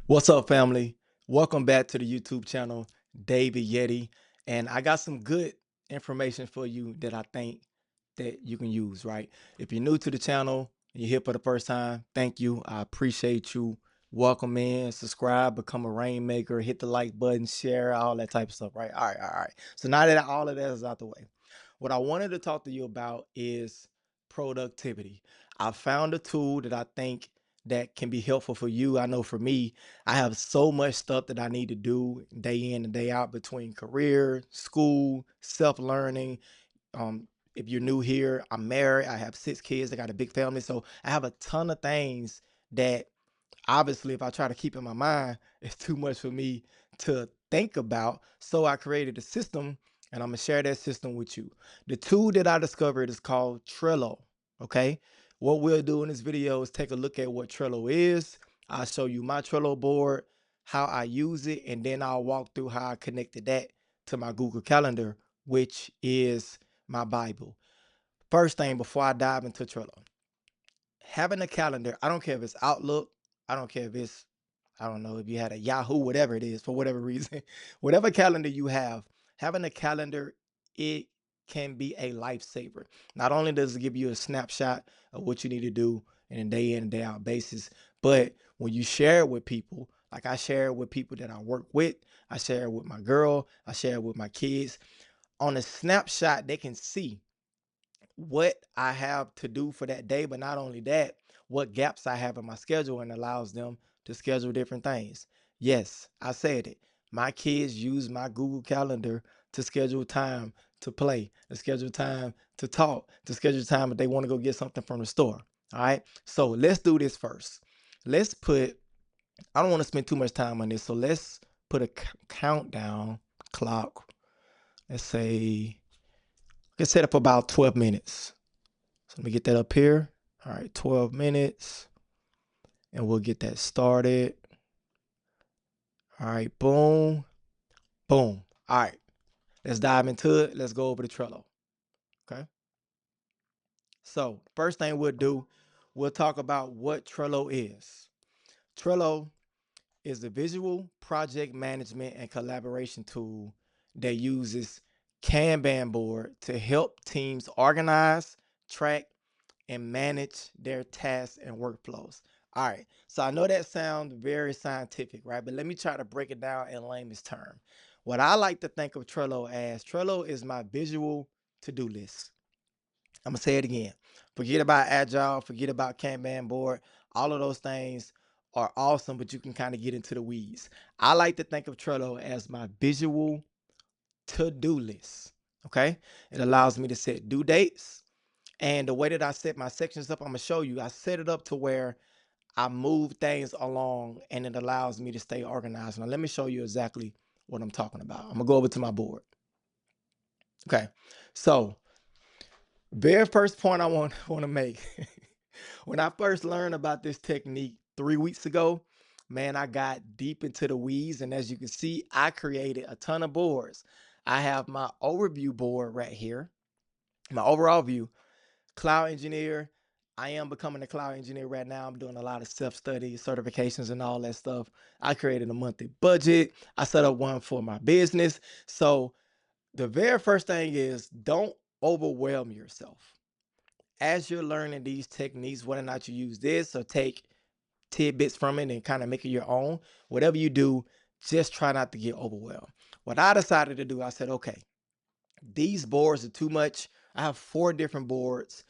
What's up, family? Welcome back to the YouTube channel, David Yeti. And I got some good information for you that I think that you can use, right? If you're new to the channel and you're here for the first time, thank you. I appreciate you. Welcome in, subscribe, become a rainmaker, hit the like button, share, all that type of stuff, right? All right. So now that all of that is out the way, what I wanted to talk to you about is productivity. I found a tool that I think that can be helpful for you. I know for me, I have so much stuff that I need to do day in and day out between career, school, self-learning. If you're new here, I'm married. I have 6 kids. I got a big family. So I have a ton of things that obviously if I try to keep in my mind, it's too much for me to think about. So I created a system and I'm gonna share that system with you. The tool that I discovered is called Trello. Okay. What we'll do in this video is take a look at what Trello is. I'll show you my Trello board, how I use it, and then I'll walk through how I connected that to my Google Calendar, which is my Bible. First thing before I dive into Trello, having a calendar, I don't care if it's Outlook, I don't care if it's, I don't know, if you had a Yahoo, whatever it is, for whatever reason, whatever calendar you have, having a calendar, it can be a lifesaver. Not only does it give you a snapshot of what you need to do in a day in and day out basis, but when you share it with people, like I share it with people that I work with, I share it with my girl, I share it with my kids. On a snapshot, they can see what I have to do for that day, but not only that, what gaps I have in my schedule and allows them to schedule different things. Yes, I said it. My kids use my Google Calendar to schedule time to play, to schedule time to talk, to schedule time if they want to go get something from the store. All right. So let's do this first. Let's put, I don't want to spend too much time on this. So let's put a countdown clock. Let's set up about 12 minutes. So let me get that up here. All right, 12 minutes. And we'll get that started. All right, boom, boom. All right, let's dive into it. Let's go over to Trello. Okay. So, first thing we'll do, we'll talk about what Trello is. Trello is the visual project management and collaboration tool that uses Kanban board to help teams organize, track, and manage their tasks and workflows. All right, so I know that sounds very scientific, right? But let me try to break it down in layman's term. What I like to think of Trello as, Trello is my visual to-do list. I'm gonna say it again. Forget about Agile, forget about Kanban board. All of those things are awesome, but you can kind of get into the weeds. I like to think of Trello as my visual to-do list. Okay, it allows me to set due dates, and the way that I set my sections up, I'm gonna show you. I set it up to where I move things along and it allows me to stay organized. Now, let me show you exactly what I'm talking about. I'm gonna go over to my board. Okay. So, very first point I want to make. When I first learned about this technique 3 weeks ago, man, I got deep into the weeds. And as you can see, I created a ton of boards. I have my overview board right here, my overall view. Cloud engineer. I am becoming a cloud engineer right now. I'm doing a lot of self-study, certifications, and all that stuff. I created a monthly budget. I set up one for my business. So the very first thing is don't overwhelm yourself. As you're learning these techniques, whether or not you use this or take tidbits from it and kind of make it your own, whatever you do, just try not to get overwhelmed. What I decided to do, I said, okay, these boards are too much. I have 4 different boards.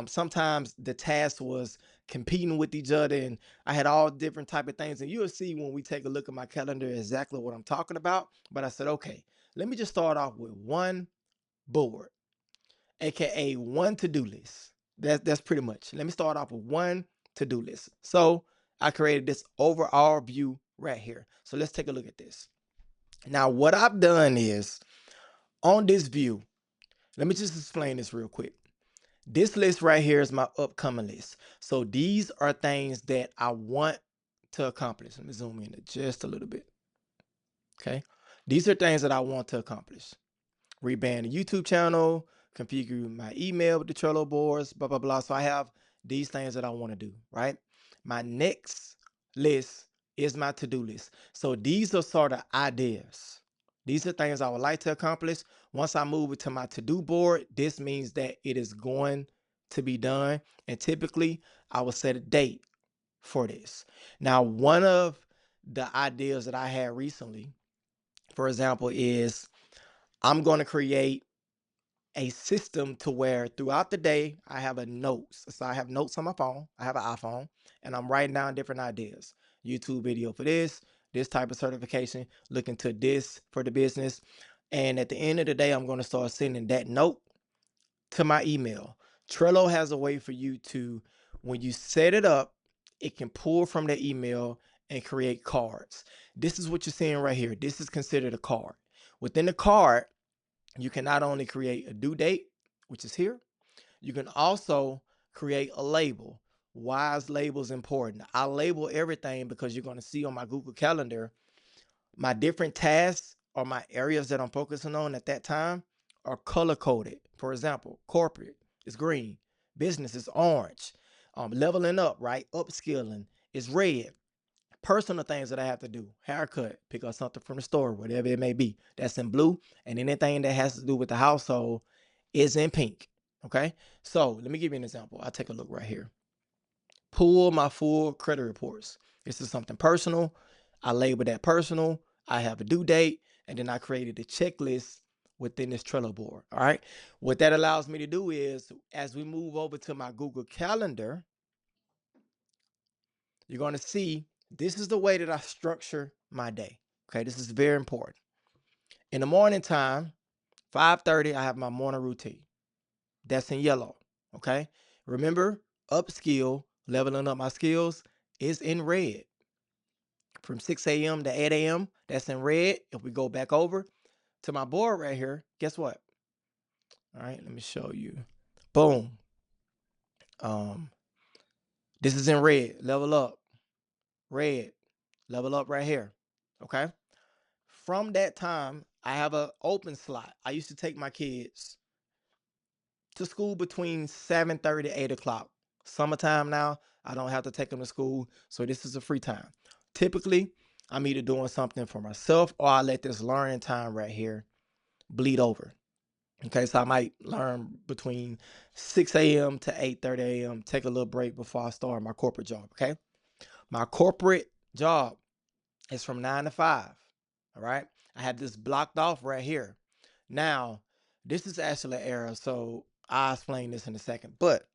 Sometimes the task was competing with each other, and I had all different type of things. And you'll see when we take a look at my calendar exactly what I'm talking about. But I said, okay, let me just start off with one board, aka one to-do list. That's pretty much. Let me start off with one to-do list. So I created this overall view right here. So let's take a look at this. Now, what I've done is on this view, let me just explain this real quick. This list right here is my upcoming list. So these are things that I want to accomplish. Let me zoom in just a little bit. Okay. These are things that I want to accomplish. Rebrand the YouTube channel, configure my email with the Trello boards, blah, blah, blah. So I have these things that I want to do, right? My next list is my to-do list. So these are sort of ideas. These are things I would like to accomplish. Once I move it to my to-do board, this means that it is going to be done. And typically, I will set a date for this. Now, one of the ideas that I had recently, for example, is I'm going to create a system to where throughout the day I have a notes. So I have notes on my phone. I have an iPhone, and I'm writing down different ideas. YouTube video for this type of certification, looking to this for the business. And at the end of the day, I'm going to start sending that note to my email. Trello has a way for you to, when you set it up, it can pull from the email and create cards. This is what you're seeing right here. This is considered a card. Within the card, you can not only create a due date, which is here, you can also create a label. Why is labels important? I label everything because you're going to see on my Google Calendar, my different tasks or my areas that I'm focusing on at that time are color coded. For example, corporate is green, business is orange, leveling up, right? Upskilling is red. Personal things that I have to do, haircut, pick up something from the store, whatever it may be, that's in blue. And anything that has to do with the household is in pink. Okay. So let me give you an example. I'll take a look right here. Pull my full credit reports. This is something personal. I label that personal. I have a due date, and then I created a checklist within this Trello board. All right. What that allows me to do is, as we move over to my Google Calendar, you're going to see this is the way that I structure my day. Okay, this is very important. In the morning time, 5:30, I have my morning routine. That's in yellow. Okay. Remember, upskill, leveling up my skills is in red. From 6 a.m. to 8 a.m., that's in red. If we go back over to my board right here, guess what? All right, let me show you. Boom. Um, this is in red. Level up. Red. Level up right here. Okay. From that time, I have an open slot. I used to take my kids to school between 7:30 to 8 o'clock. Summertime now, I don't have to take them to school, so this is a free time. Typically, I'm either doing something for myself or I let this learning time right here bleed over. Okay, so I might learn between 6 a.m. to 8:30 a.m., take a little break before I start my corporate job, okay? My corporate job is from 9 to 5, all right? I have this blocked off right here. Now, this is actually an error, so I'll explain this in a second. But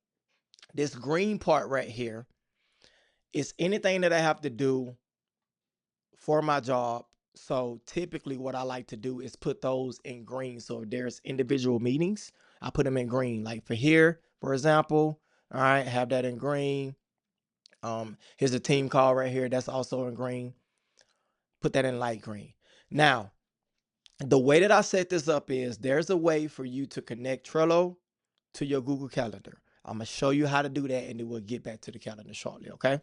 this green part right here is anything that I have to do for my job. So typically what I like to do is put those in green. So if there's individual meetings, I put them in green. Like for here, for example, all right, have that in green. Here's a team call right here. That's also in green. Put that in light green. Now, the way that I set this up is there's a way for you to connect Trello to your Google Calendar. I'm going to show you how to do that, and then we'll get back to the calendar shortly, okay?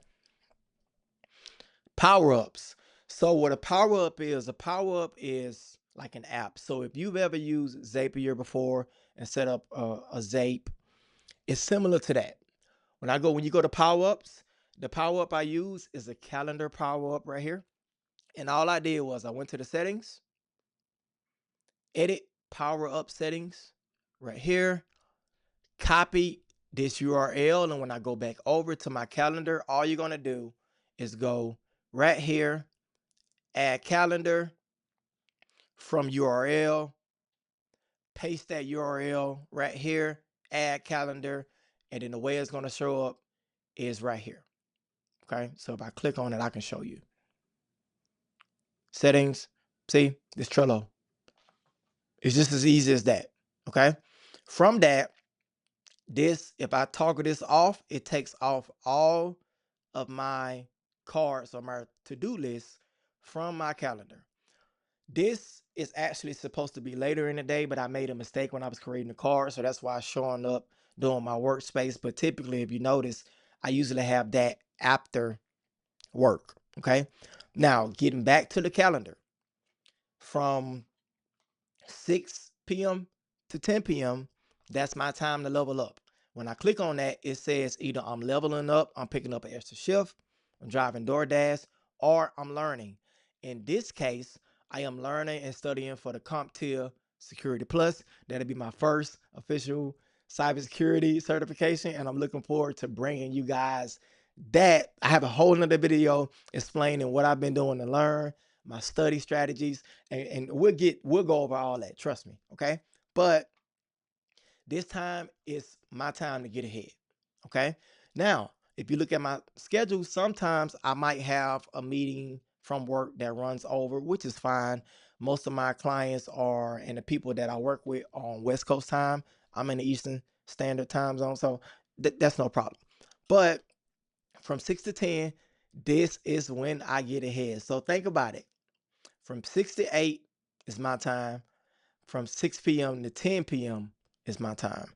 Power-ups. So what a power-up is, a power-up is like an app. So if you've ever used Zapier before and set up a Zape, it's similar to that. When you go to power-ups, the power-up I use is a calendar power-up right here. And all I did was I went to the settings, edit power-up settings right here, copy this URL. And when I go back over to my calendar, all you're going to do is go right here, add calendar from URL, paste that URL right here, add calendar, and then the way it's going to show up is right here. Okay, so if I click on it, I can show you. Settings, see, this Trello. It's just as easy as that. Okay, from that, if I toggle this off, it takes off all of my cards or my to-do list from my calendar. This is actually supposed to be later in the day, but I made a mistake when I was creating the card, so that's why it's showing up during my workspace. But typically, if you notice, I usually have that after work. Okay. Now, getting back to the calendar, from 6 p.m. to 10 p.m., that's my time to level up. When I click on that, it says either I'm leveling up, I'm picking up an extra shift, I'm driving DoorDash, or I'm learning. In this case, I am learning and studying for the CompTIA Security Plus. That'll be my first official cybersecurity certification, and I'm looking forward to bringing you guys that. I have a whole nother video explaining what I've been doing to learn, my study strategies, and we'll go over all that. Trust me, okay? But this time is my time to get ahead. Okay. Now, if you look at my schedule, sometimes I might have a meeting from work that runs over, which is fine. Most of my clients are and the people that I work with on West Coast time. I'm in the Eastern Standard Time zone, so that's no problem. But from 6 to 10, this is when I get ahead. So think about it. From 6 to 8 is my time. From 6 p.m. to 10 p.m. is my time.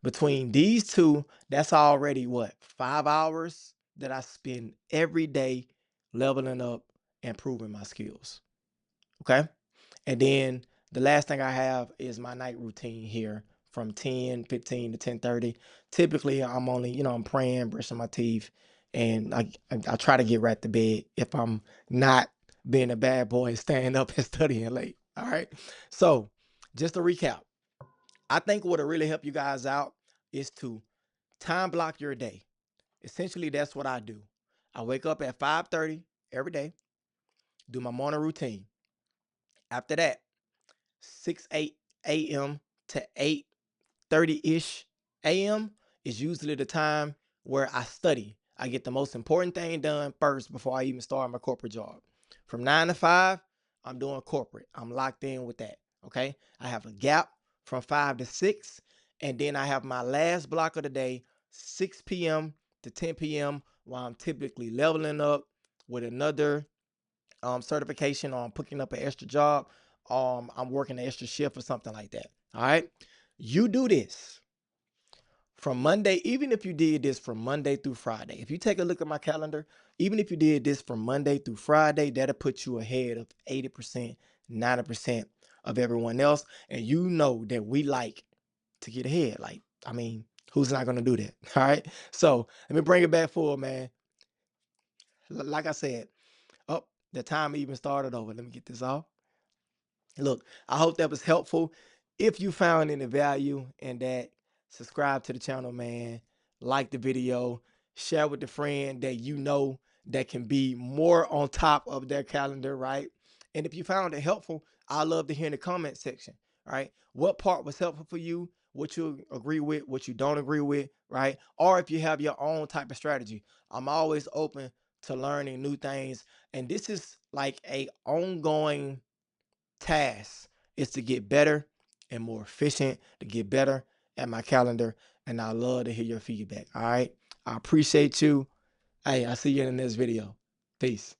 Between these two, that's already what, 5 hours that I spend every day leveling up and improving my skills. Okay. And then the last thing I have is my night routine here from 10:15 to 10:30. Typically, I'm only, I'm praying, brushing my teeth, and I try to get right to bed if I'm not being a bad boy, staying up and studying late. All right. So just to recap, I think what'll really help you guys out is to time block your day. Essentially, that's what I do. I wake up at 5:30 every day, do my morning routine. After that, 6 a.m. to 8:30-ish a.m. is usually the time where I study. I get the most important thing done first before I even start my corporate job. From 9 to 5, I'm doing corporate. I'm locked in with that. Okay. I have a gap from 5 to 6. And then I have my last block of the day, 6 p.m. to 10 p.m., while I'm typically leveling up with another certification, or I'm picking up an extra job, I'm working an extra shift or something like that. All right. You do this from Monday, even if you did this from Monday through Friday. If you take a look at my calendar, even if you did this from Monday through Friday, that'll put you ahead of 80%, 90% of everyone else. And you know that we like to get ahead. Like, I mean, who's not going to do that? All right. So let me bring it back forward, man. Like I said, oh, the time even started over. Let me get this off. Look, I hope that was helpful. If you found any value in that, subscribe to the channel, man. Like the video, share with the friend that you know that can be more on top of their calendar, right? And if you found it helpful, I love to hear in the comment section, right? What part was helpful for you? What you agree with, what you don't agree with, right? Or if you have your own type of strategy. I'm always open to learning new things. And this is like a ongoing task, is to get better and more efficient, to get better at my calendar. And I love to hear your feedback. All right. I appreciate you. Hey, I'll see you in the next video. Peace.